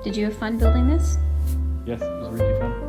Did you have fun building this? Yes, it was really fun.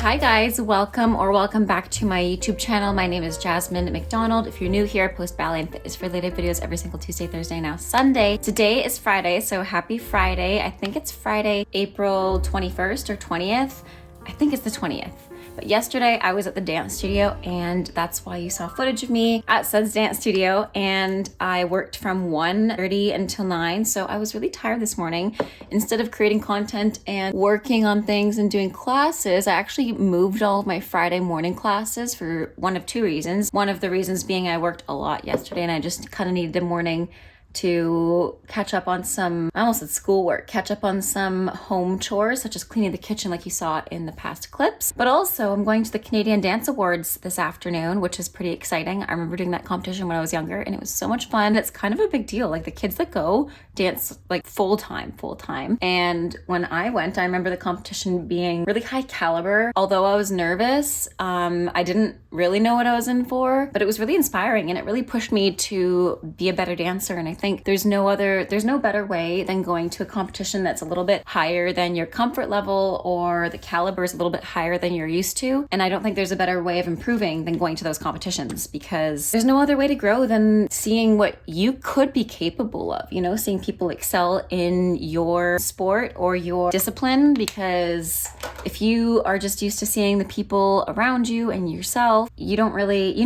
Hi guys, welcome back to my YouTube channel. My name is Jasmine McDonald. If you're new here, I post ballet and fitness related videos every single Tuesday, Thursday, now Sunday. Today is Friday, so happy Friday. I think it's Friday, April 21st or 20th. I think it's the 20th. But yesterday I was at the dance studio, and that's why you saw footage of me at Suds Dance Studio, and I worked from 1:30 until 9, so I was really tired this morning. Instead of creating content and working on things and doing classes, I actually moved all of my Friday morning classes for one of two reasons. One of the reasons being I worked a lot yesterday and I just kind of needed a morning to catch up on some, I almost said schoolwork, catch up on some home chores, such as cleaning the kitchen like you saw in the past clips. But also I'm going to the Canadian Dance Awards this afternoon, which is pretty exciting. I remember doing that competition when I was younger and it was so much fun. It's kind of a big deal. Like the kids that go dance like full time. And when I went, I remember the competition being really high caliber. Although I was nervous, I didn't really know what I was in for, but it was really inspiring and it really pushed me to be a better dancer. And I think there's no better way than going to a competition that's a little bit higher than your comfort level, or the caliber is a little bit higher than you're used to. And I don't think there's a better way of improving than going to those competitions, because there's no other way to grow than seeing what you could be capable of, you know, seeing people excel in your sport or your discipline. Because if you are just used to seeing the people around you and yourself, you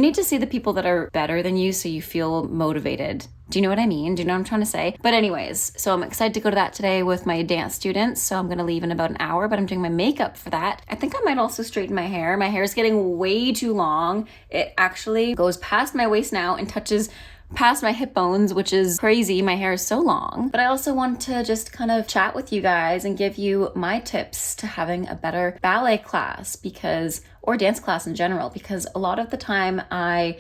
need to see the people that are better than you so you feel motivated. Do you know what I mean? Do you know what I'm trying to say? But anyways, so I'm excited to go to that today with my dance students. So I'm going to leave in about an hour, but I'm doing my makeup for that. I think I might also straighten my hair. My hair is getting way too long. It actually goes past my waist now and touches past my hip bones, which is crazy. My hair is so long. But I also want to just kind of chat with you guys and give you my tips to having a better ballet class, or dance class in general, because a lot of the time I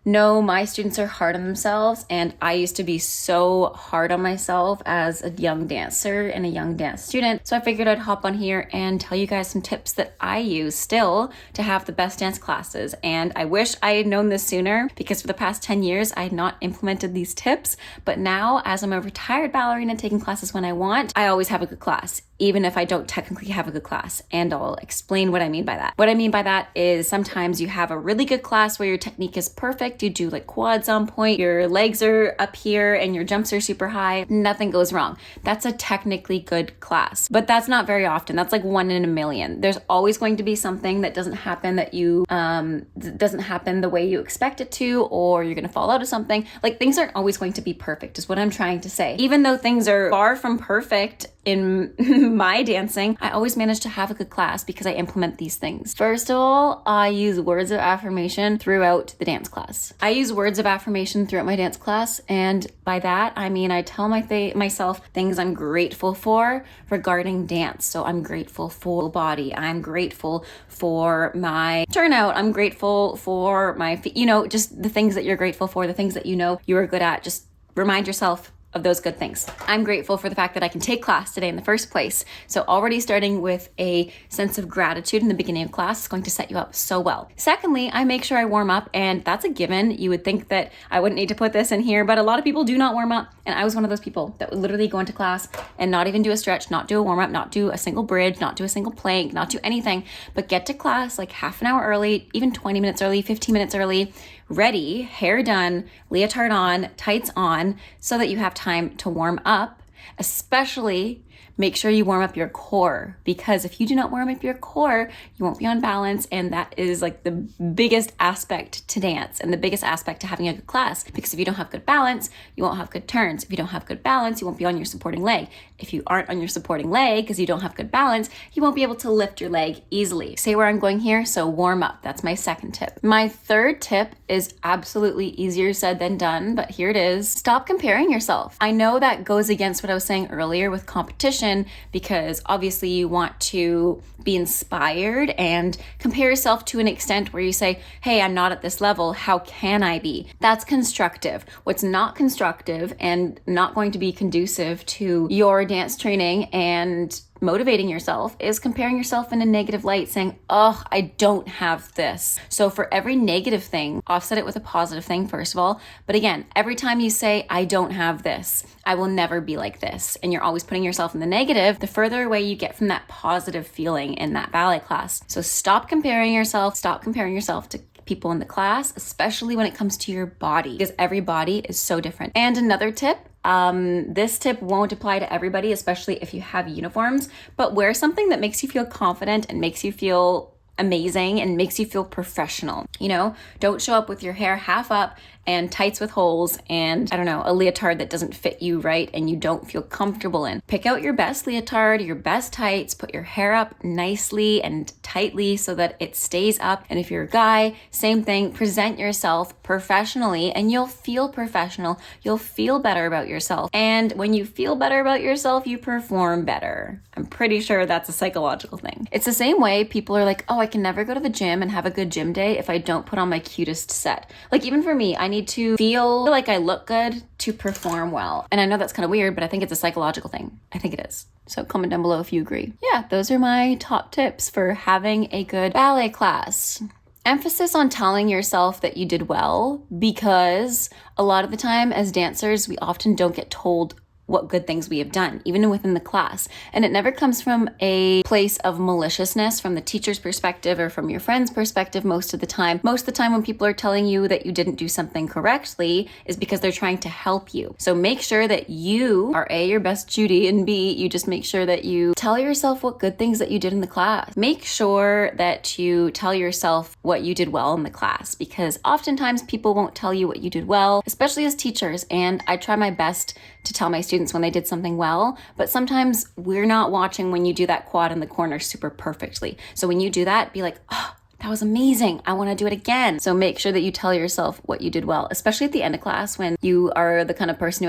know my students are hard on themselves, and I used to be so hard on myself as a young dancer and a young dance student. So I figured I'd hop on here and tell you guys some tips that I use still to have the best dance classes. And I wish I had known this sooner, because for the past 10 years I had not implemented these tips. But now, as I'm a retired ballerina taking classes when I want, I always have a good class, even if I don't technically have a good class. And I'll explain what I mean by that. What I mean by that is sometimes you have a really good class where your technique is perfect. You do like quads on point, your legs are up here and your jumps are super high. Nothing goes wrong. That's a technically good class. But that's not very often. That's like 1 in a million. There's always going to be something that doesn't happen doesn't happen the way you expect it to, or you're going to fall out of something. Like, things aren't always going to be perfect is what I'm trying to say. Even though things are far from perfect, in my dancing, I always manage to have a good class because I implement these things. First of all, I use words of affirmation throughout the dance class. I use words of affirmation throughout my dance class, and by that, I mean I tell myself things I'm grateful for regarding dance. So I'm grateful for body. I'm grateful for my turnout. I'm grateful for my feet. You know, just the things that you're grateful for, the things that you know you are good at. Just remind yourself of those good things. I'm grateful for the fact that I can take class today in the first place. So already starting with a sense of gratitude in the beginning of class is going to set you up so well. Secondly, I make sure I warm up, and that's a given. You would think that I wouldn't need to put this in here, but a lot of people do not warm up. And I was one of those people that would literally go into class and not even do a stretch, not do a warm up, not do a single bridge, not do a single plank, not do anything, but get to class like half an hour early, even 20 minutes early, 15 minutes early, ready, hair done, leotard on, tights on, so that you have time to warm up. Especially make sure you warm up your core, because if you do not warm up your core, you won't be on balance, and that is like the biggest aspect to dance and the biggest aspect to having a good class, because if you don't have good balance, you won't have good turns. If you don't have good balance, you won't be on your supporting leg. If you aren't on your supporting leg because you don't have good balance, you won't be able to lift your leg easily. Say where I'm going here, so warm up. That's my second tip. My third tip is absolutely easier said than done, but here it is. Stop comparing yourself. I know that goes against what I was saying earlier with competition, because obviously you want to be inspired and compare yourself to an extent where you say, hey, I'm not at this level. How can I be? That's constructive. What's not constructive and not going to be conducive to your dance training and motivating yourself is comparing yourself in a negative light, saying, oh, I don't have this. So for every negative thing, offset it with a positive thing, first of all. But again, every time you say, I don't have this, I will never be like this, and you're always putting yourself in the negative, the further away you get from that positive feeling in that ballet class. So stop comparing yourself to people in the class, especially when it comes to your body, because every body is so different. And another tip, this tip won't apply to everybody, especially if you have uniforms, but wear something that makes you feel confident and makes you feel amazing and makes you feel professional. You know, don't show up with your hair half up and tights with holes and, I don't know, a leotard that doesn't fit you right and you don't feel comfortable in. Pick out your best leotard, your best tights, put your hair up nicely and tightly so that it stays up. And if you're a guy, same thing, present yourself professionally and you'll feel professional. You'll feel better about yourself. And when you feel better about yourself, you perform better. I'm pretty sure that's a psychological thing. It's the same way people are like, oh, I can never go to the gym and have a good gym day if I don't put on my cutest set. Like even for me, I need to feel like I look good to perform well. And I know that's kind of weird, but I think it's a psychological thing. I think it is. So comment down below if you agree. Yeah, those are my top tips for having a good ballet class. Emphasis on telling yourself that you did well, because a lot of the time as dancers, we often don't get told what good things we have done, even within the class. And it never comes from a place of maliciousness from the teacher's perspective or from your friend's perspective most of the time. Most of the time when people are telling you that you didn't do something correctly is because they're trying to help you. So make sure that you are A, your best Judy, and B, you just make sure that you tell yourself what good things that you did in the class. Make sure that you tell yourself what you did well in the class, because oftentimes people won't tell you what you did well, especially as teachers. And I try my best to tell my students when they did something well, but sometimes we're not watching when you do that quad in the corner super perfectly. So when you do that, be like, oh, that was amazing. I want to do it again. So make sure that you tell yourself what you did well, especially at the end of class when you are the kind of person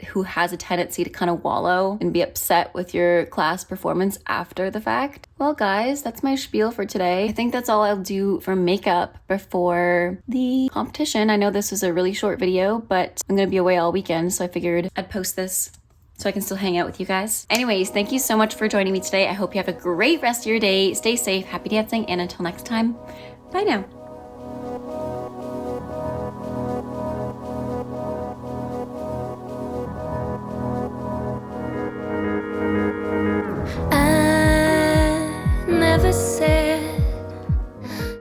who has a tendency to kind of wallow and be upset with your class performance after the fact. Well, guys, that's my spiel for today. I think that's all I'll do for makeup before the competition. I know this was a really short video, but I'm going to be away all weekend, so I figured I'd post this so I can still hang out with you guys. Anyways, thank you so much for joining me today. I hope you have a great rest of your day. Stay safe, happy dancing, and until next time, bye now.